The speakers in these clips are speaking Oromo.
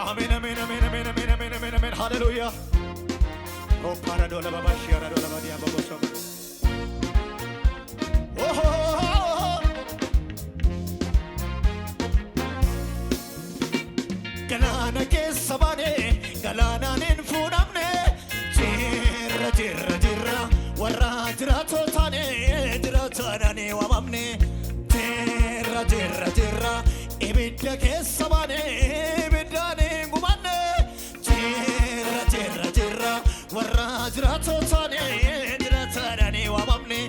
Amen, amen, amen, amen, amen, amen, amen, amen. Hallelujah. Oh, paradola baba shiara dola badia baba so. Oh, galana ke sabane, galana nin funamne. Jirra, jirra, jirra, warra jirra totane, jirra totane wamamne. Jirra, jirra, jirra, ibidda ke sabane, ibidda ne gumane. Jirra, jirra, jirra, warra jirra totane, jirra totane wamamne.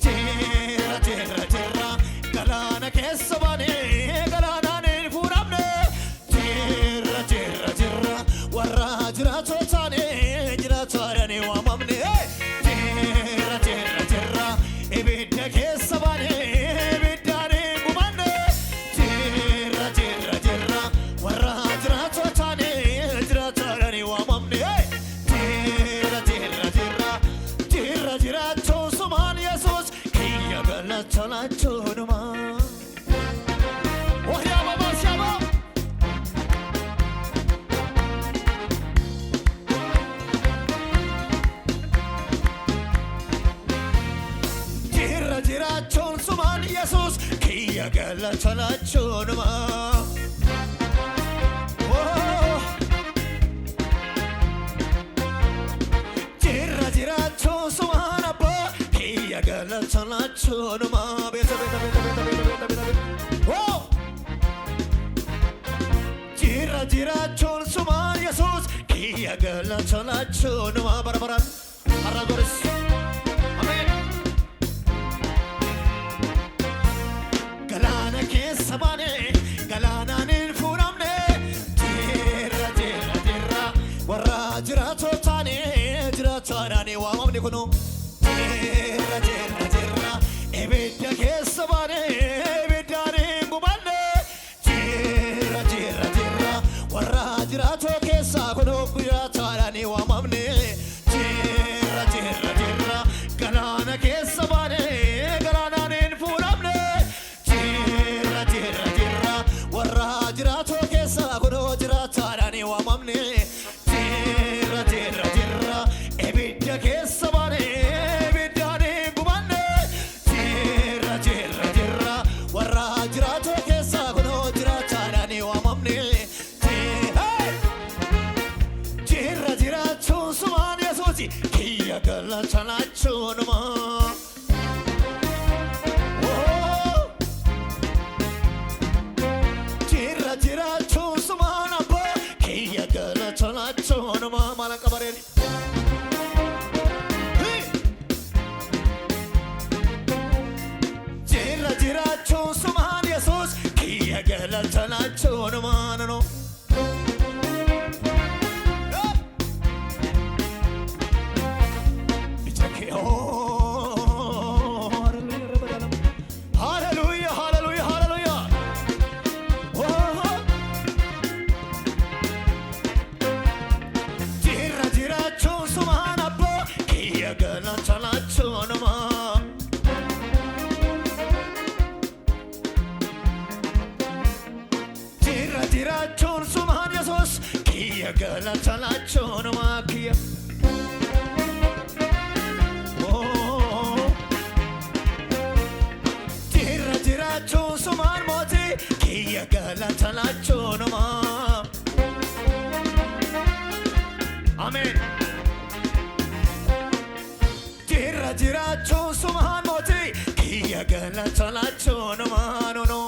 Jirra, jirra, jirra, galana ke sabane, galana nin funamne. Jirra, jirra, jirra, warra jirra totane, jirra totane wamamne. Jirra, jirra, jirra, ibidda ke sabane. Jesus, Kia Galatana Chunuma. Jira Jira Chosumana, Kia Galatana Chunuma. Jira Jira Chosuma, Jesus, Kia Galatana Chunuma, Barabaran, Aragoris. Sabane, galana nin funamne. Jirra, jirra, jirra, warra jirra totane, jirra totane wamamne kuno. Jirra, jirra, jirra, ibidda ke sabane, ibidda ne gumane. Jirra, jirra, jirra, warra jirra toke sa kuno jirra totane wamamne. Jirra, jirra, jirra, galana ke sabane, galana nin funamne. Kia Galatana Chunuma. Jira Jira Chusumana, Kia Galatana Chunuma, Malakabarelli. Jira Jira Chusuman, Jesus, Kia Galatana Chunuma, no. Galatana Chonoma Kia. Oh, Tira Tira Chosuman Moti, Kia Galatana Chonoma. Amen. Tira Tira Chosuman Moti, Kia Galatana Chonoma. No, no.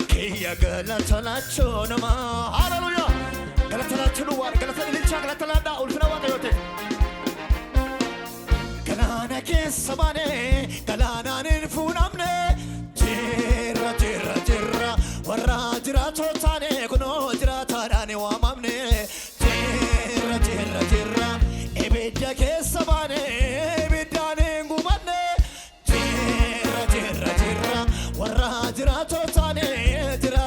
Kia Galatana Chonuma. Hallelujah. Galatana Chunua, Galatana Licha, Galatana, Ulfana Yote. Galana Kesabane, Galana Funamne. Jira, Jira, Jira, Warra Jira Totane, Kuno Jira Tarani Wamamne. Jira, Jira, Jira, Ebida Kesabane, Ebidane Gumane. Jira, Jira, Jira, Warra Jira Totane. Tira,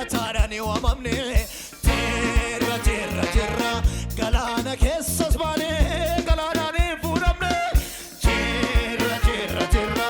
tira, tira, galana kessas bane, galana ne funamne. Tira, tira, tira,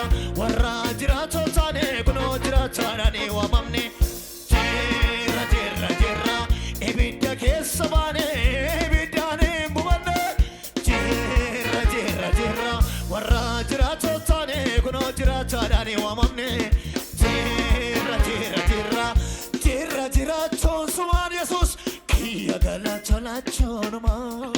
tolachonuma